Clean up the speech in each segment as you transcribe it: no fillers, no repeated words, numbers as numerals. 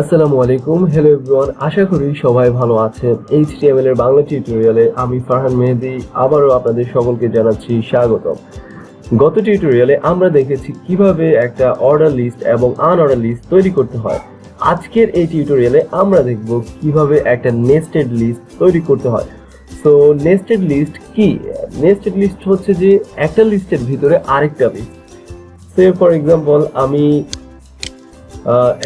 আসসালামু আলাইকুম, hello everyone. আশা করি সবাই ভালো আছেন। HTML এর বাংলা টিউটোরিয়ালে আমি ফারহান মেহেদি আবারও আপনাদের সকলকে জানাচ্ছি স্বাগতম। গত টিউটোরিয়ালে আমরা দেখেছি কিভাবে একটা অর্ডার লিস্ট এবং আনঅর্ডার লিস্ট তৈরি করতে হয়। আজকের এই টিউটোরিয়ালে আমরা দেখব কিভাবে একটা নেস্টেড লিস্ট তৈরি করতে হয়। সো নেস্টেড লিস্ট কি? নেস্টেড লিস্ট হচ্ছে যে একটা লিস্টের ভিতরে আরেকটা লিস্ট। সে ফর এক্সাম্পল আমি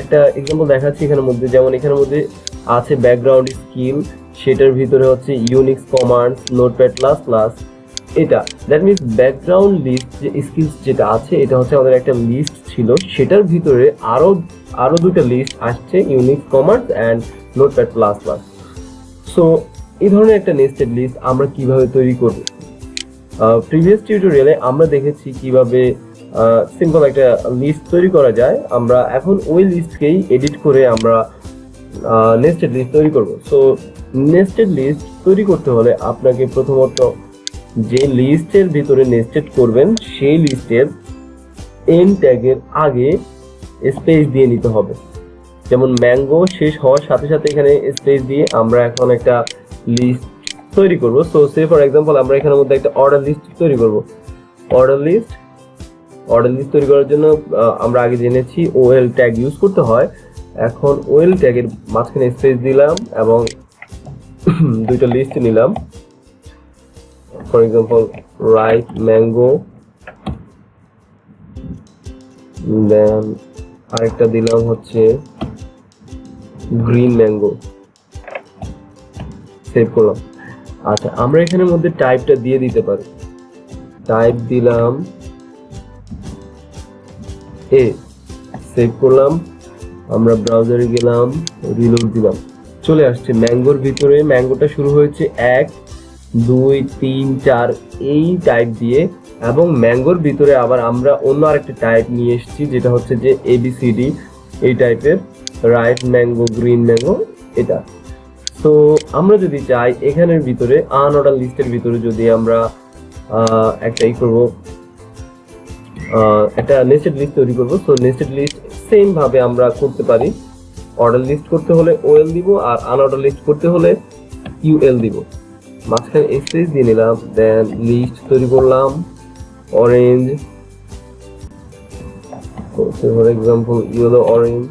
একটা এক্সাম্পল দেখাচ্ছি এখানের মধ্যে, যেমন এখানের মধ্যে আছে ব্যাকগ্রাউন্ড স্কিল, সেটার ভিতরে হচ্ছে Unix commands, notepad plus plus. এটা দ্যাট মিনস ব্যাকগ্রাউন্ড লিস্ট যে স্কিলস যেটা আছে এটা হচ্ছে আমাদের একটা লিস্ট ছিল, সেটার ভিতরে আরো দুটো লিস্ট আসছে, Unix commands and notepad plus plus. So এই ধরনের একটা নেস্টেড লিস্ট আমরা কিভাবে তৈরি করব। প্রিভিয়াস টিউটোরিয়ালে আমরা দেখেছি কিভাবে সিম্পল একটা লিস্ট তৈরি করা যায়। আমরা এখন ওই লিস্টকেই এডিট করে আমরা নেস্টেড লিস্ট তৈরি করব। সো নেস্টেড লিস্ট তৈরি করতে হলে আপনাকে প্রথমত যে লিস্টের ভিতরে নেস্টেড করবেন সেই লিস্টের এন্ড ট্যাগের আগে স্পেস দিয়ে নিতে হবে। যেমন ম্যাঙ্গো শেষ হওয়ার সাথে সাথে এখানে স্পেস দিয়ে আমরা এখন একটা লিস্ট তৈরি করব। সো সে ফর এক্সাম্পল আমরা এখানের মধ্যে একটা অর্ডার লিস্ট তৈরি করব। অর্ডার লিস্ট তৈরি করার জন্য আমরা আগে জেনেছি ওএল ট্যাগ ইউজ করতে হয়। এখন ওএল ট্যাগের মাঝখানে স্পেস দিলাম এবং দুইটা লিস্ট নিলাম। ফর এক্সাম্পল রাইট ম্যাঙ্গো, দেন আরেকটা দিলাম হচ্ছে গ্রিন ম্যাঙ্গো, সেভ করলাম। আচ্ছা, আমরা এখানের মধ্যে টাইপটা দিয়ে দিতে পারি। টাইপ দিলাম এ, সেভ করলাম। আমরা ব্রাউজারে গেলাম, রিলোড দিলাম, চলে আসছে ম্যাঙ্গোর ভিতরে। ম্যাঙ্গোটা শুরু হয়েছে 1 2 3 4 এই টাইপ দিয়ে, এবং ম্যাঙ্গোর ভিতরে আবার আমরা অন্য আরেকটা টাইপ নিয়ে এসেছি যেটা হচ্ছে যে ABCD এই টাইপের, রাইট ম্যাঙ্গো, গ্রিন ম্যাঙ্গো এটা। তো আমরা যদি চাই এখানের ভিতরে আনঅর্ডার লিস্টের ভিতরে যদি আমরা একটা করব, একটা নেস্টেড লিস্ট তৈরি করব। সো নেস্টেড লিস্ট সেম ভাবে আমরা করতে পারি। অর্ডার লিস্ট করতে হলে ওএল দিব, আর আনঅর্ডার লিস্ট করতে হলে ইউএল দিব। মাঝখানে স্পেস দিয়ে নিলাম, দেন লিস্ট তৈরি করলাম orange, for example yellow orange,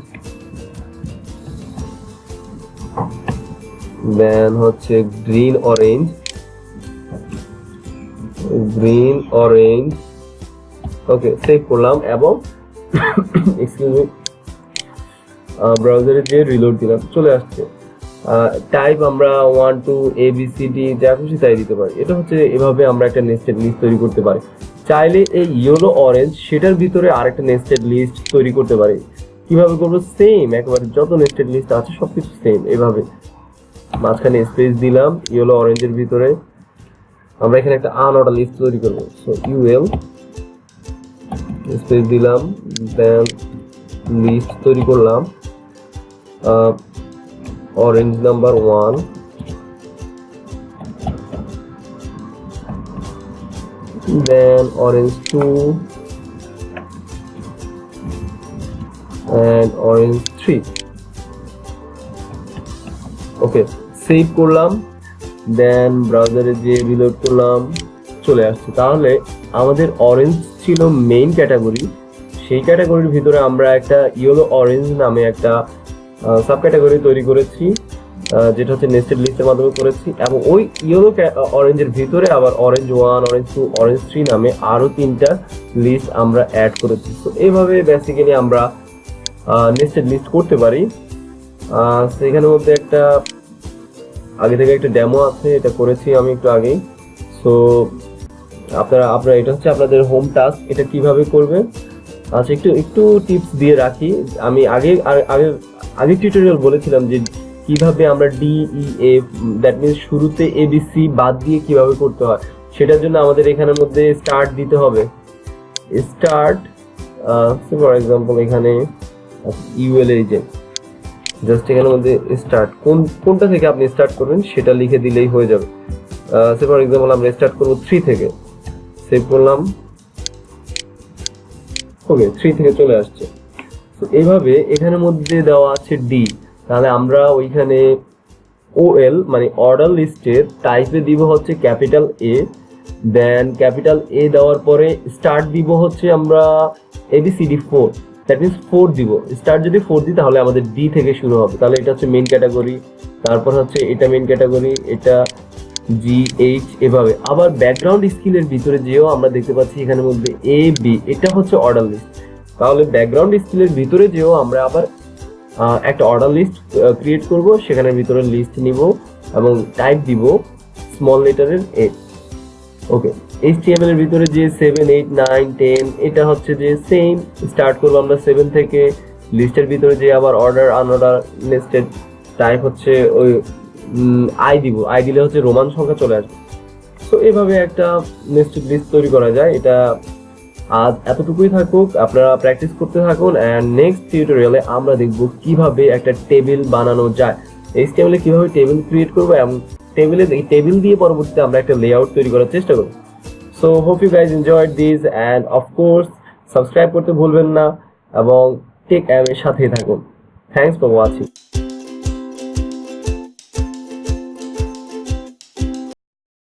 then হচ্ছে গ্রিন অরেঞ্জ, ওকে, সেভ করলাম এবং এক্সকিউজ মি ব্রাউজারে যে রিলোড দিলাম, চলে আসছে। টাইপ আমরা 1 2 ABCD যা খুশি তাই দিতে পারি। এটা হচ্ছে এভাবে আমরা একটা নেস্টেড লিস্ট তৈরি করতে পারি। চাইলে এই ইয়েলো অরেঞ্জ সেটার ভিতরে আরেকটা নেস্টেড লিস্ট তৈরি করতে পারি। কিভাবে করবো? সেম, একেবারে যত নেস্টেড লিস্ট আছে সবকিছু সেম এভাবে। মাঝখানে স্পেস দিলাম ইয়েলো অরেঞ্জের ভিতরে, আমরা এখানে একটা আনঅর্ডার লিস্ট তৈরি করবো। সো ইউএল স্পেস দিলাম, দেন লিস্ট তৈরি করলাম orange number 1, then orange 2 and orange 3. Okay, save করলাম, দেন ব্রাউজারে যে রিলোড করলাম, চলে আসছে। তাহলে আমাদের অরেঞ্জ ছিল মেইন ক্যাটাগরি, সেই ক্যাটাগরির ভিতরে আমরা একটা ইয়েলো অরেঞ্জ নামে একটা সাব ক্যাটাগরি তৈরি করেছি, যেটা হচ্ছে নেস্টেড লিস্টের মাধ্যমে করেছি। এবং ওই ইয়েলো অরেঞ্জের ভিতরে আবার অরেঞ্জ 1, অরেঞ্জ 2, অরেঞ্জ 3 নামে আরো 3টা লিস্ট আমরা অ্যাড করেছি। তো এইভাবে বেসিক্যালি আমরা নেস্টেড লিস্ট করতে পারি। সেখানের মধ্যে একটা আগে থেকে একটা ডেমো আছে, এটা করেছি আমি একটু আগেই। সো আপনারা এটা হচ্ছে আপনাদের হোম টাস্ক, এটা কিভাবে করবেন। আচ্ছা, একটু টিপস দিয়ে রাখি। আমি আগে টিউটোরিয়াল বলেছিলাম যে কিভাবে আমরা DEF দ্যাট মিনস শুরুতে ABC বাদ দিয়ে কিভাবে করতে হয়। সেটার জন্য আমাদের এখানের মধ্যে স্টার্ট দিতে হবে। স্টার্ট ফর এক্সাম্পল এখানে ইউএল এই যে জাস্ট এখানের মধ্যে স্টার্ট কোনটা থেকে আপনি স্টার্ট করবেন সেটা লিখে দিলেই হয়ে যাবে। ফর এক্সাম্পল আমরা স্টার্ট করব 3 থেকে, সেভ করলাম। ওকে, 3 থেকে চলে আসছে। তো এইভাবে এখানের মধ্যে দেওয়া আছে ডি, তাহলে আমরা ওইখানে ওএল মানে অর্ডার লিস্টের টাইপে দিব হচ্ছে capital A, then capital A দেওয়ার পরে স্টার্ট দিব হচ্ছে আমরা এবিসিডি 4, দ্যাট মিনস 4 দিব। স্টার্ট যদি 4 দিই তাহলে আমাদের ডি থেকে শুরু হবে, তাহলে এটা হচ্ছে মেইন ক্যাটাগরি, তারপর হচ্ছে এটা মেইন ক্যাটাগরি, এটা জি এইচ, এভাবে। আবার ব্যাকগ্রাউন্ড স্কিলের ভিতরে যেও আমরা দেখতে পাচ্ছি এখানের মধ্যে এ বি, এটা হচ্ছে অর্ডার লিস্ট। তাহলে ব্যাকগ্রাউন্ড স্কিলের ভিতরে যেও আমরা আবার একটা অর্ডার লিস্ট ক্রিয়েট করব, সেখানের ভিতরে লিস্ট নিব এবং টাইপ দিব স্মল লেটারের এ। ওকে, HTML এর ভিতরে যে 7 8 9 10 এটা হচ্ছে যে সেম, স্টার্ট করব আমরা 7 থেকে। লিস্টের ভিতরে যে আবার অর্ডার আনঅর্ডার লিস্টেড টাইপ হচ্ছে ওই আই দিব, আই দিলে হচ্ছে রোমান সংখ্যা চলে আসবে। তো এইভাবে একটা নেস্টেড লিস্ট তৈরি করা যায়। এটা আজ এতটুকুই থাকুক, আপনারা প্র্যাকটিস করতে থাকুন, এন্ড নেক্সট টিউটোরিয়ালে আমরা দেখব কিভাবে একটা টেবিল বানানো যায়, HTML এ কিভাবে টেবিল ক্রিয়েট করব এবং টেবিল দিয়ে পরবর্তীতে আমরা একটা লেআউট তৈরি করার চেষ্টা করব। So hope you guys enjoyed this, and of course subscribe করতে ভুলবেন না এবং টেক অ্যাম এর সাথেই থাকুন। Thanks for watching.